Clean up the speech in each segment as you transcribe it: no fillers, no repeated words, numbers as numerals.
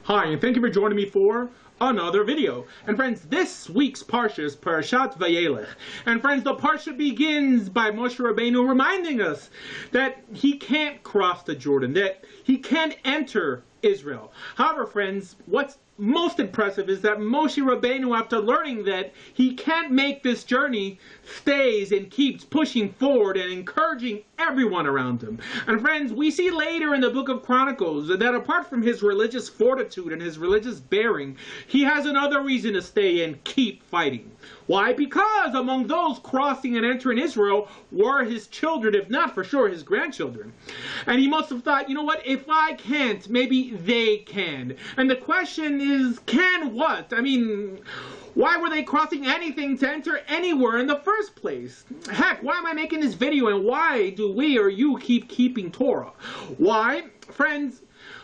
Hi, and thank you for joining me for another video. And friends, this week's Parsha is Parashat Vayelech. And friends, the Parsha begins by Moshe Rabbeinu reminding us that he can't cross the Jordan, that he can't enter Israel. However, friends, what's most impressive is that Moshe Rabbeinu, after learning that he can't make this journey, stays and keeps pushing forward and encouraging everyone around him. And friends, we see later in the book of Chronicles that apart from his religious fortitude and his religious bearing, he has another reason to stay and keep fighting. Why? Because among those crossing and entering Israel were his children, if not for sure his grandchildren. And he must have thought, you know what, if I can't, maybe they can. And the question is, can what? I mean, why were they crossing anything to enter anywhere in the first place? Heck, why am I making this video, and why do we or you keep keeping Torah? Why? Friends,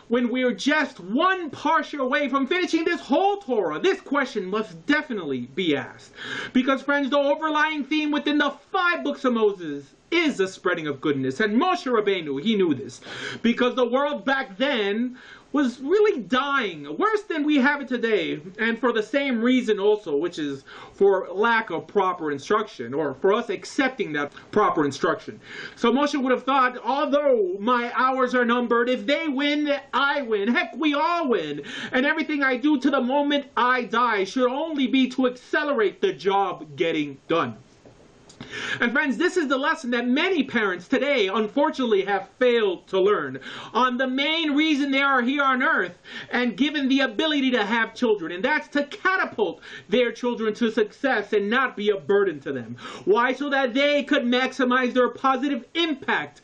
when we're just one parsha away from finishing this whole Torah, this question must definitely be asked. Because friends, the overlying theme within the 5 books of Moses is the spreading of goodness. And Moshe Rabbeinu, he knew this. Because the world back then was really dying, worse than we have it today, and for the same reason also, which is for lack of proper instruction, or for us accepting that proper instruction. So Moshe would have thought, although my hours are numbered, if they win, I win. Heck, we all win. And everything I do to the moment I die should only be to accelerate the job getting done. And friends, this is the lesson that many parents today unfortunately have failed to learn on the main reason they are here on earth and given the ability to have children, and that's to catapult their children to success and not be a burden to them. Why? So that they could maximize their positive impact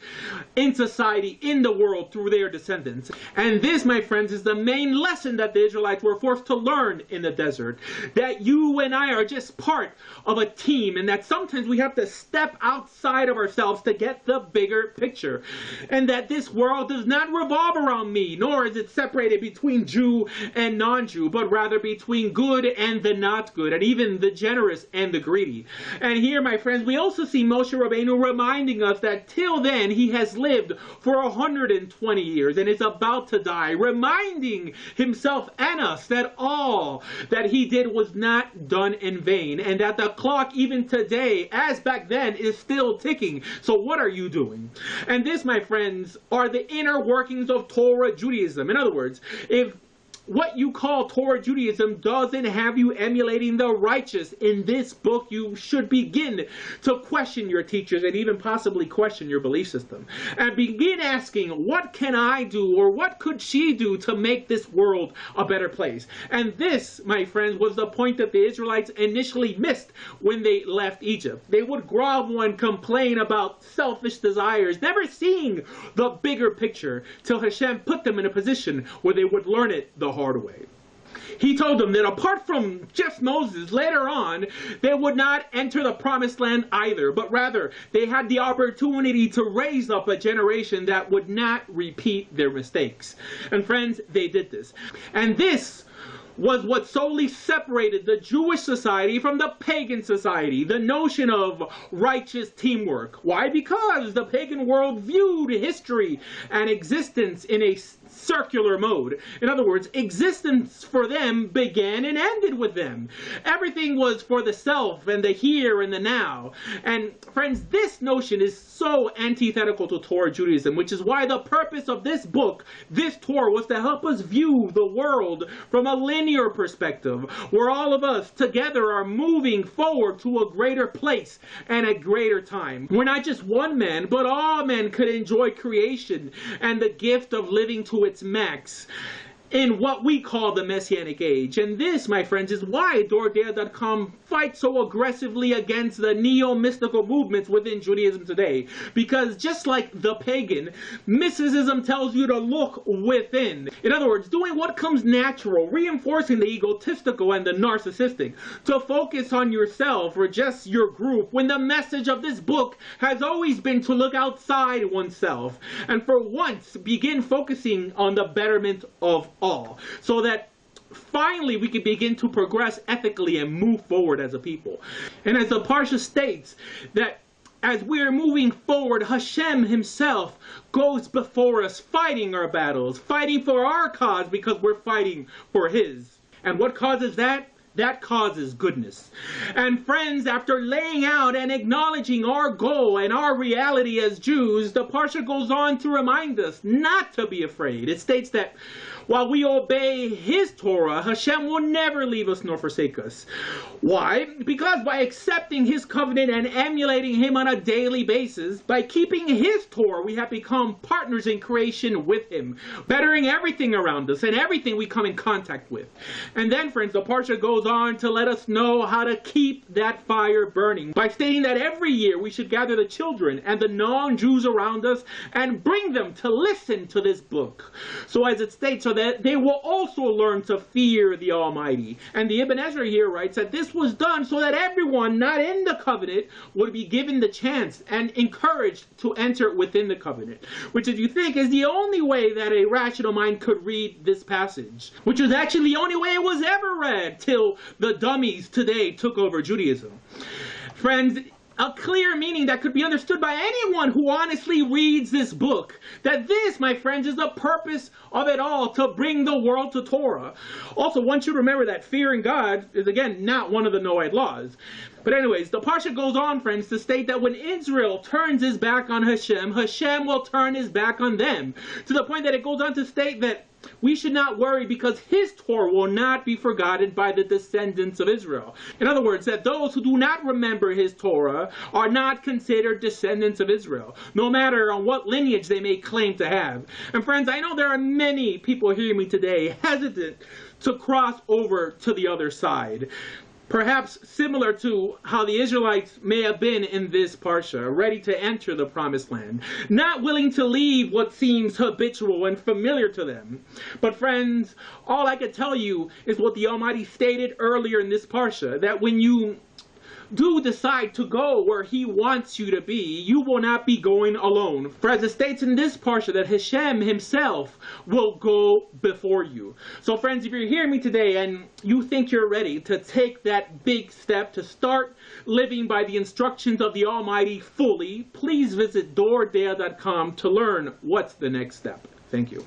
in society, in the world, through their descendants. And this, my friends, is the main lesson that the Israelites were forced to learn in the desert, that you and I are just part of a team, and that sometimes we have to step outside of ourselves to get the bigger picture, and that this world does not revolve around me, nor is it separated between Jew and non-Jew, but rather between good and the not good, and even the generous and the greedy. And here, my friends, we also see Moshe Rabbeinu reminding us that till then he has lived for 120 years and is about to die, reminding himself and us that all that he did was not done in vain, and that the clock even today, as back then, is still ticking. So what are you doing? And this, my friends, are the inner workings of Torah Judaism. In other words, if what you call Torah Judaism doesn't have you emulating the righteous in this book, you should begin to question your teachers and even possibly question your belief system. And begin asking, what can I do, or what could she do to make this world a better place? And this, my friends, was the point that the Israelites initially missed when they left Egypt. They would grovel and complain about selfish desires, never seeing the bigger picture, till Hashem put them in a position where they would learn it the hard way. He told them that apart from just Moses, later on, they would not enter the promised land either, but rather they had the opportunity to raise up a generation that would not repeat their mistakes. And friends, they did this. And this was what solely separated the Jewish society from the pagan society, the notion of righteous teamwork. Why? Because the pagan world viewed history and existence in a circular mode. In other words, existence for them began and ended with them. Everything was for the self and the here and the now. And friends, this notion is so antithetical to Torah Judaism, which is why the purpose of this book, this Torah, was to help us view the world from a linear perspective, where all of us together are moving forward to a greater place and a greater time. We're not just one man, but all men could enjoy creation and the gift of living to its max in what we call the Messianic Age. And this, my friends, is why DoorDare.com fights so aggressively against the neo-mystical movements within Judaism today. Because just like the pagan, mysticism tells you to look within. In other words, doing what comes natural, reinforcing the egotistical and the narcissistic, to focus on yourself or just your group, when the message of this book has always been to look outside oneself, and for once begin focusing on the betterment of all, so that finally we can begin to progress ethically and move forward as a people. And as the Parsha states, that as we're moving forward, Hashem himself goes before us, fighting our battles, fighting for our cause because we're fighting for his. And what causes that? That causes goodness. And friends, after laying out and acknowledging our goal and our reality as Jews, the Parsha goes on to remind us not to be afraid. It states that while we obey his Torah, Hashem will never leave us nor forsake us. Why? Because by accepting his covenant and emulating him on a daily basis, by keeping his Torah, we have become partners in creation with him, bettering everything around us and everything we come in contact with. And then, friends, the Parsha goes on to let us know how to keep that fire burning by stating that every year we should gather the children and the non-Jews around us and bring them to listen to this book. So as it states, so that they will also learn to fear the Almighty. And the Ibn Ezra here writes that this was done so that everyone not in the covenant would be given the chance and encouraged to enter within the covenant, which, if you think, is the only way that a rational mind could read this passage, which was actually the only way it was ever read till the dummies today took over Judaism. Friends, a clear meaning that could be understood by anyone who honestly reads this book. That this, my friends, is the purpose of it all, to bring the world to Torah. Also, one should remember that fearing God is, again, not one of the Noahide laws. But anyways, the Parsha goes on, friends, to state that when Israel turns his back on Hashem, Hashem will turn his back on them. To the point that it goes on to state that we should not worry because his Torah will not be forgotten by the descendants of Israel. In other words, that those who do not remember his Torah are not considered descendants of Israel, no matter on what lineage they may claim to have. And friends, I know there are many people hearing me today hesitant to cross over to the other side. Perhaps similar to how the Israelites may have been in this Parsha, ready to enter the Promised Land, not willing to leave what seems habitual and familiar to them. But friends, all I can tell you is what the Almighty stated earlier in this Parsha, that when you do decide to go where he wants you to be, you will not be going alone. For as it states in this Parsha, that Hashem himself will go before you. So friends, if you're hearing me today and you think you're ready to take that big step to start living by the instructions of the Almighty fully, please visit doordea.com to learn what's the next step. Thank you.